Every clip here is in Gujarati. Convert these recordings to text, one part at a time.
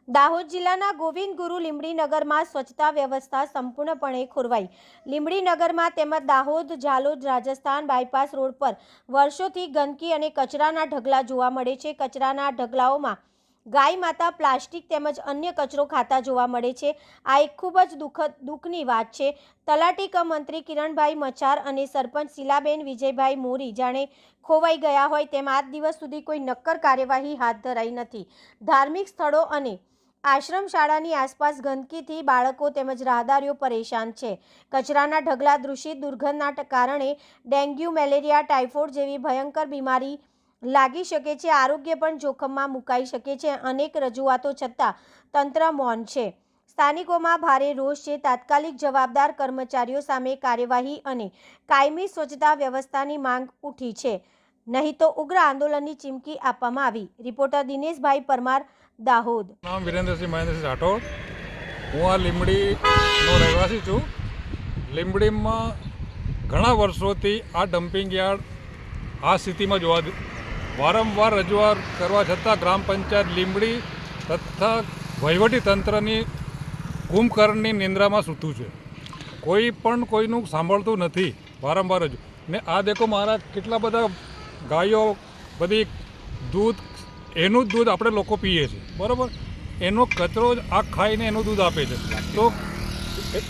દાહોદ જિલ્લાના ગોવિંદ ગુરુ લીંબડી નગરમાં સ્વચ્છતા વ્યવસ્થા સંપૂર્ણપણે ખોરવાઈ। લીંબડી નગરમાં તેમજ દાહોદ ઝાલોદ રાજસ્થાન બાયપાસ રોડ પર વર્ષોથી ગંદકી અને કચરાના ઢગલા જોવા મળે છે। કચરાના ઢગલાઓમાં ગાય માતા પ્લાસ્ટિક તેમજ અન્ય કચરો ખાતા જોવા મળે છે। આ એક ખૂબ જ દુઃખની વાત છે। તલાટી કમ મંત્રી કિરણભાઈ મચાર અને સરપંચ શીલાબેન વિજયભાઈ મોરી જાણે ખોવાઈ ગયા હોય તેમ આજ દિવસ સુધી કોઈ નક્કર કાર્યવાહી હાથ ધરાઈ નથી। ધાર્મિક સ્થળો અને આશ્રમ શાળાની આસપાસ ગંદકીથી બાળકો તેમજ રાહદારીઓ પરેશાન છે। કચરાના ઢગલા દૂષિત દુર્ગંધના કારણે ડેન્ગ્યુ, મેલેરિયા, ટાઇફોઇડ જેવી ભયંકર બીમારી લાગી શકે છે। આરોગ્ય પણ જોખમમાં મુકાઈ શકે છે। અનેક રજૂઆતો છતાં તંત્ર મૌન છે। સ્થાનિકોમાં ભારે રોષ છે। તાત્કાલિક જવાબદાર કર્મચારીઓ સામે કાર્યવાહી અને કાયમી સ્વચ્છતા વ્યવસ્થાની માંગ ઉઠી છે, નહીં તો ઉગ્ર આંદોલનની ચીમકી આપવામાં આવી। રિપોર્ટર દિનેશભાઈ પરમાર, દાહોદ। નામ વિરેન્દ્રસિંહ મહેન્દ્રસિંહ રાઠોડ। હું આ લીંબડીનો રહેવાસી છું। લીંબડીમાં ઘણા વર્ષોથી આ ડમ્પિંગ યાર્ડ આ સ્થિતિમાં જોવા વારંવાર રજૂઆત કરવા છતાં ગ્રામ પંચાયત લીંબડી તથા વહીવટી તંત્રની કુંભકર્ણની નિંદ્રામાં સૂતું છે। કોઈ પણ કોઈનું સાંભળતું નથી। વારંવાર જ ને આ દેખો મારા કેટલા બધા ગાયો બધી દૂધ એનું જ દૂધ આપણે લોકો પીએ છીએ, બરાબર? એનો કચરો જ આ ખાઈને એનું દૂધ આપે છે। તો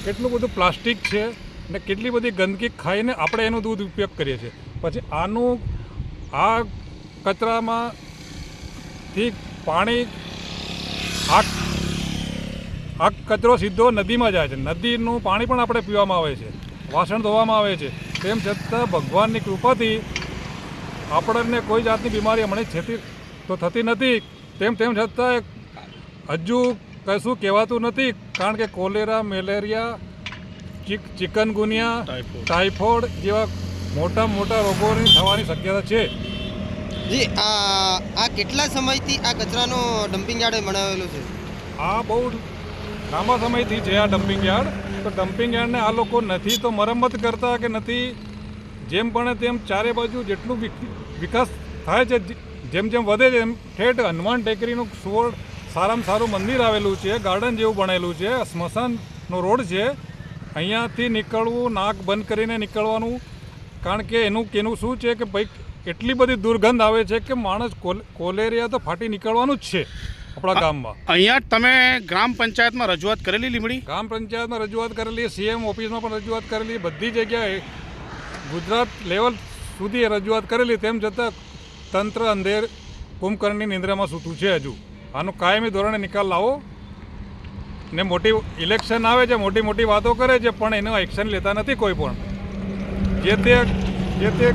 કેટલું બધું પ્લાસ્ટિક છે ને કેટલી બધી ગંદકી ખાઈને આપણે એનું દૂધ ઉપયોગ કરીએ છીએ। પછી આ કચરામાંથી પાણી આ કચરો સીધો નદીમાં જાય છે। નદીનું પાણી પણ આપણે પીવામાં આવે છે, વાસણ ધોવામાં આવે છે। તેમ છતાં ભગવાનની કૃપાથી આપણને કોઈ જાતની બીમારી હમણાં તો થતી નથી। તેમ છતાં હજુ કશું કહેવાતું નથી, કારણ કે કોલેરા, મેલેરિયા, ચિકનગુનિયા, ટાઇફોઇડ જેવા મોટા રોગોની થવાની શક્યતા છે। જી, આ કેટલા સમયથી આ કચરાનો ડમ્પિંગ યાર્ડ બનાવેલો છે? આ બહુ લાંબા સમયથી છે આ ડમ્પિંગ યાર્ડ। તો ડમ્પિંગ યાર્ડને આ લોકો નથી તો મરમ્મત કરતા કે નથી, જેમ બને તેમ ચારે બાજુ જેટલું વિકાસ થાય છે, જેમ વધે છે એમ ઠેઠ હનુમાન ટેકરીનું સારામાં સારું મંદિર આવેલું છે, ગાર્ડન જેવું બનેલું છે, સ્મશાનનો રોડ છે। અહીંયાથી નીકળવું, નાક બંધ કરીને નીકળવાનું, કારણ કે એનું શું છે કે ભાઈ એટલી બધી દુર્ગંધ આવે છે કે માણસ કોલેરિયા તો ફાટી નીકળવાનું જ છે આપણા ગામમાં। અહીંયા તમે ગ્રામ પંચાયતમાં રજૂઆત કરેલી? લીંબડી ગ્રામ પંચાયતમાં રજૂઆત કરેલી, CM ઓફિસમાં પણ રજૂઆત કરેલી, બધી જગ્યાએ ગુજરાત લેવલ સુધી રજૂઆત કરેલી। તેમ છતાં તંત્ર અંધેર કુંભકર્ણની નિંદ્રામાં સૂતું છે। હજુ આનો કાયમી ધોરણે નિકાલ લાવો ને મોટી ઇલેક્શન આવે છે, મોટી વાતો કરે છે, પણ એનું એક્શન લેતા નથી કોઈ પણ। જે તે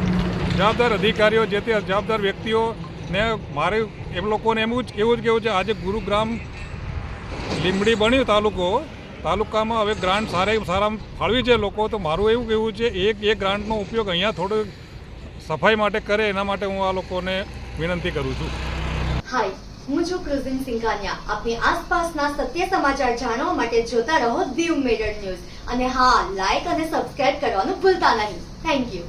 જવાબદાર અધિકારીઓ, જે તે જવાબદાર વ્યક્તિઓને મારે એમ લોકોને એવું જ કહેવું છે, આજે ગુરુગ્રામ લીંબડી બન્યું તાલુકામાં હવે ગ્રાન્ટ સારામાં ફાળવી છે લોકો, તો મારું એવું કહેવું છે એક ગ્રાન્ટનો ઉપયોગ અહીંયા થોડો સફાઈ માટે કરે, એના માટે હું આ લોકોને વિનંતી કરું છું। હાય, હું છું ક્રુઝિન સિંઘાનિયા। આપની આસપાસના સત્ય સમાચાર જાણવા માટે જોતા રહો દીવ મિરર ન્યૂઝ, અને હા, લાઈક અને સબસ્ક્રાઇબ કરવાનું ભૂલતા નહીં। Thank you.